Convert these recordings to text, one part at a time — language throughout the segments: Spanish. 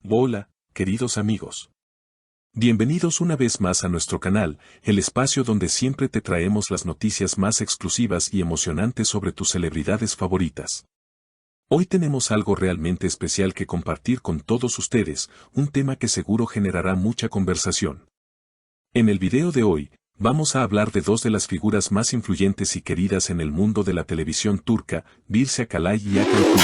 Hola, queridos amigos. Bienvenidos una vez más a nuestro canal, el espacio donde siempre te traemos las noticias más exclusivas y emocionantes sobre tus celebridades favoritas. Hoy tenemos algo realmente especial que compartir con todos ustedes, un tema que seguro generará mucha conversación. En el video de hoy, vamos a hablar de dos de las figuras más influyentes y queridas en el mundo de la televisión turca, Birce Akalay y Hakan Kuş.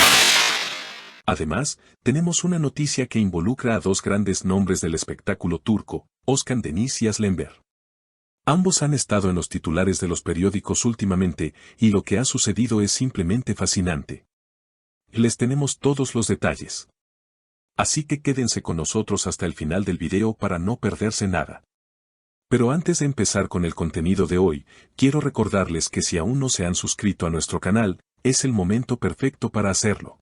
Además, tenemos una noticia que involucra a dos grandes nombres del espectáculo turco, Özkan Deniz y Aslı Enver. Ambos han estado en los titulares de los periódicos últimamente, y lo que ha sucedido es simplemente fascinante. Les tenemos todos los detalles. Así que quédense con nosotros hasta el final del video para no perderse nada. Pero antes de empezar con el contenido de hoy, quiero recordarles que si aún no se han suscrito a nuestro canal, es el momento perfecto para hacerlo.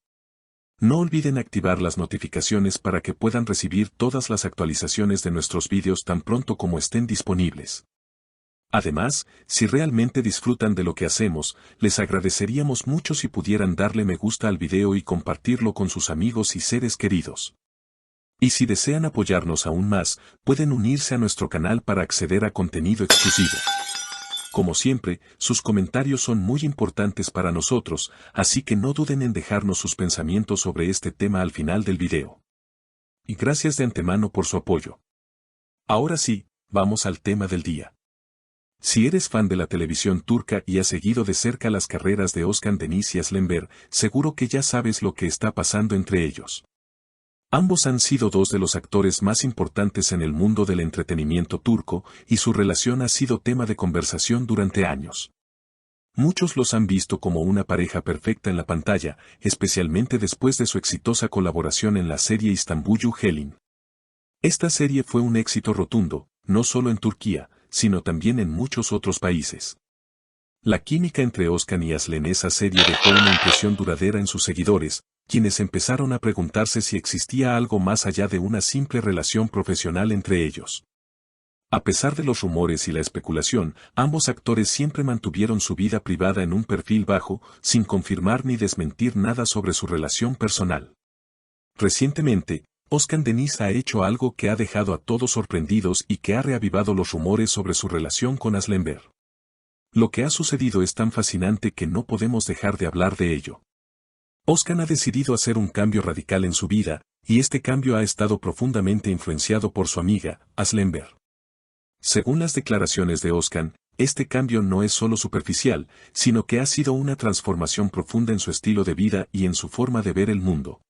No olviden activar las notificaciones para que puedan recibir todas las actualizaciones de nuestros vídeos tan pronto como estén disponibles. Además, si realmente disfrutan de lo que hacemos, les agradeceríamos mucho si pudieran darle me gusta al video y compartirlo con sus amigos y seres queridos. Y si desean apoyarnos aún más, pueden unirse a nuestro canal para acceder a contenido exclusivo. Como siempre, sus comentarios son muy importantes para nosotros, así que no duden en dejarnos sus pensamientos sobre este tema al final del video. Y gracias de antemano por su apoyo. Ahora sí, vamos al tema del día. Si eres fan de la televisión turca y has seguido de cerca las carreras de Özkan Deniz y Aslı Enver, seguro que ya sabes lo que está pasando entre ellos. Ambos han sido dos de los actores más importantes en el mundo del entretenimiento turco, y su relación ha sido tema de conversación durante años. Muchos los han visto como una pareja perfecta en la pantalla, especialmente después de su exitosa colaboración en la serie Istanbul'u Helin. Esta serie fue un éxito rotundo, no solo en Turquía, sino también en muchos otros países. La química entre Özkan y Aslı en esa serie dejó una impresión duradera en sus seguidores, quienes empezaron a preguntarse si existía algo más allá de una simple relación profesional entre ellos. A pesar de los rumores y la especulación, ambos actores siempre mantuvieron su vida privada en un perfil bajo, sin confirmar ni desmentir nada sobre su relación personal. Recientemente, Özkan Deniz ha hecho algo que ha dejado a todos sorprendidos y que ha reavivado los rumores sobre su relación con Aslı Enver. Lo que ha sucedido es tan fascinante que no podemos dejar de hablar de ello. Özkan ha decidido hacer un cambio radical en su vida, y este cambio ha estado profundamente influenciado por su amiga, Aslı Enver. Según las declaraciones de Özkan, este cambio no es solo superficial, sino que ha sido una transformación profunda en su estilo de vida y en su forma de ver el mundo.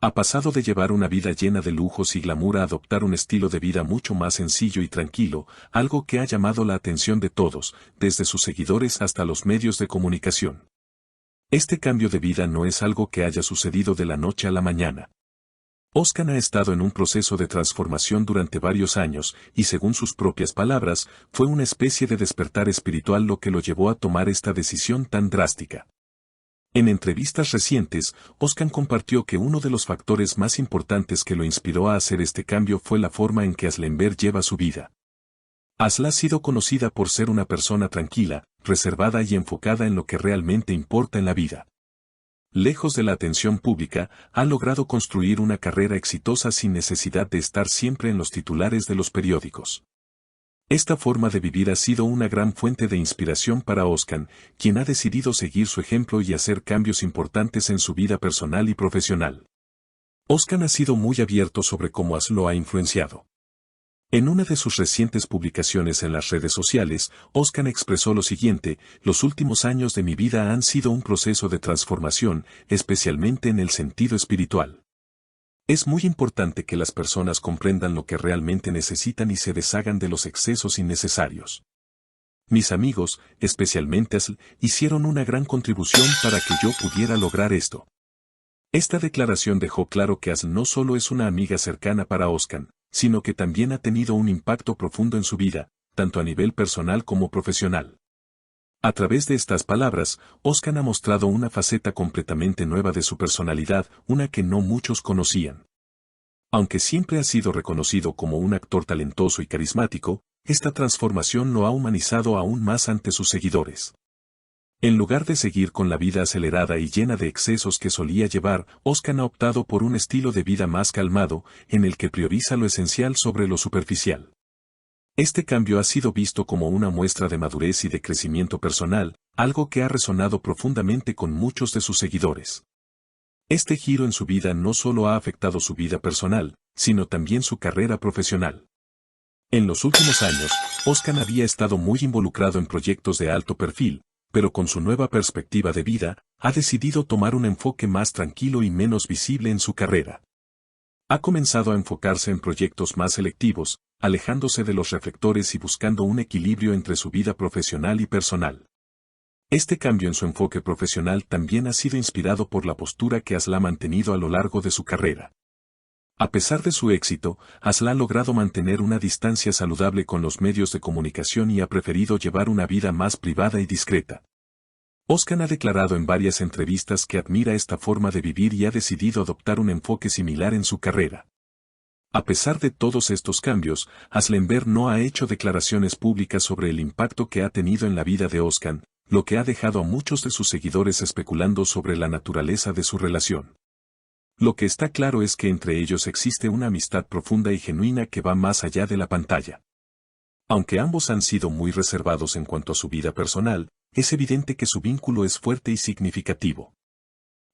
Ha pasado de llevar una vida llena de lujos y glamour a adoptar un estilo de vida mucho más sencillo y tranquilo, algo que ha llamado la atención de todos, desde sus seguidores hasta los medios de comunicación. Este cambio de vida no es algo que haya sucedido de la noche a la mañana. Özkan ha estado en un proceso de transformación durante varios años, y según sus propias palabras, fue una especie de despertar espiritual lo que lo llevó a tomar esta decisión tan drástica. En entrevistas recientes, Özkan compartió que uno de los factores más importantes que lo inspiró a hacer este cambio fue la forma en que Aslı Enver lleva su vida. Aslı ha sido conocida por ser una persona tranquila, reservada y enfocada en lo que realmente importa en la vida. Lejos de la atención pública, ha logrado construir una carrera exitosa sin necesidad de estar siempre en los titulares de los periódicos. Esta forma de vivir ha sido una gran fuente de inspiración para Özkan, quien ha decidido seguir su ejemplo y hacer cambios importantes en su vida personal y profesional. Özkan ha sido muy abierto sobre cómo Aslı lo ha influenciado. En una de sus recientes publicaciones en las redes sociales, Özkan expresó lo siguiente: los últimos años de mi vida han sido un proceso de transformación, especialmente en el sentido espiritual. Es muy importante que las personas comprendan lo que realmente necesitan y se deshagan de los excesos innecesarios. Mis amigos, especialmente Aslı, hicieron una gran contribución para que yo pudiera lograr esto. Esta declaración dejó claro que Aslı no solo es una amiga cercana para Özkan, sino que también ha tenido un impacto profundo en su vida, tanto a nivel personal como profesional. A través de estas palabras, Özkan ha mostrado una faceta completamente nueva de su personalidad, una que no muchos conocían. Aunque siempre ha sido reconocido como un actor talentoso y carismático, esta transformación lo ha humanizado aún más ante sus seguidores. En lugar de seguir con la vida acelerada y llena de excesos que solía llevar, Ozcan ha optado por un estilo de vida más calmado, en el que prioriza lo esencial sobre lo superficial. Este cambio ha sido visto como una muestra de madurez y de crecimiento personal, algo que ha resonado profundamente con muchos de sus seguidores. Este giro en su vida no solo ha afectado su vida personal, sino también su carrera profesional. En los últimos años, Ozcan había estado muy involucrado en proyectos de alto perfil, pero con su nueva perspectiva de vida, ha decidido tomar un enfoque más tranquilo y menos visible en su carrera. Ha comenzado a enfocarse en proyectos más selectivos, alejándose de los reflectores y buscando un equilibrio entre su vida profesional y personal. Este cambio en su enfoque profesional también ha sido inspirado por la postura que Asla ha mantenido a lo largo de su carrera. A pesar de su éxito, Asla ha logrado mantener una distancia saludable con los medios de comunicación y ha preferido llevar una vida más privada y discreta. Ozcan ha declarado en varias entrevistas que admira esta forma de vivir y ha decidido adoptar un enfoque similar en su carrera. A pesar de todos estos cambios, Aslenberg no ha hecho declaraciones públicas sobre el impacto que ha tenido en la vida de Ozcan, lo que ha dejado a muchos de sus seguidores especulando sobre la naturaleza de su relación. Lo que está claro es que entre ellos existe una amistad profunda y genuina que va más allá de la pantalla. Aunque ambos han sido muy reservados en cuanto a su vida personal, es evidente que su vínculo es fuerte y significativo.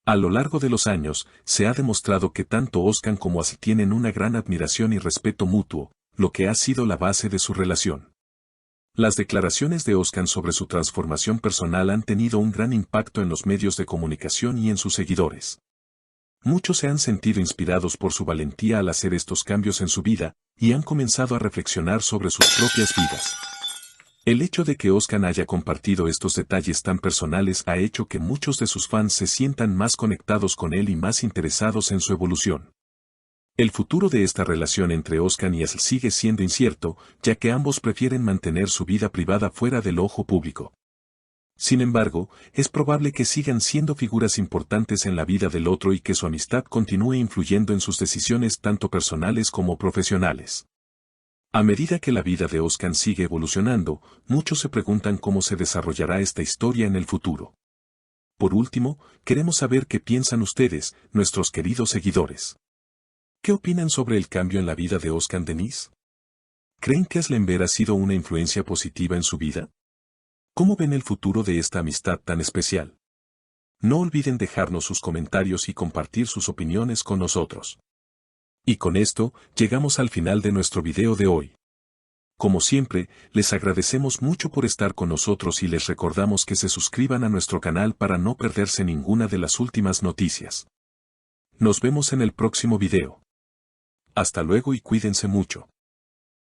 A lo largo de los años, se ha demostrado que tanto Ozcan como Asl tienen una gran admiración y respeto mutuo, lo que ha sido la base de su relación. Las declaraciones de Ozcan sobre su transformación personal han tenido un gran impacto en los medios de comunicación y en sus seguidores. Muchos se han sentido inspirados por su valentía al hacer estos cambios en su vida, y han comenzado a reflexionar sobre sus propias vidas. El hecho de que Ozcan haya compartido estos detalles tan personales ha hecho que muchos de sus fans se sientan más conectados con él y más interesados en su evolución. El futuro de esta relación entre Ozcan y Asl sigue siendo incierto, ya que ambos prefieren mantener su vida privada fuera del ojo público. Sin embargo, es probable que sigan siendo figuras importantes en la vida del otro y que su amistad continúe influyendo en sus decisiones tanto personales como profesionales. A medida que la vida de Ozcan sigue evolucionando, muchos se preguntan cómo se desarrollará esta historia en el futuro. Por último, queremos saber qué piensan ustedes, nuestros queridos seguidores. ¿Qué opinan sobre el cambio en la vida de Ozcan Deniz? ¿Creen que Aslenberg ha sido una influencia positiva en su vida? ¿Cómo ven el futuro de esta amistad tan especial? No olviden dejarnos sus comentarios y compartir sus opiniones con nosotros. Y con esto, llegamos al final de nuestro video de hoy. Como siempre, les agradecemos mucho por estar con nosotros y les recordamos que se suscriban a nuestro canal para no perderse ninguna de las últimas noticias. Nos vemos en el próximo video. Hasta luego y cuídense mucho.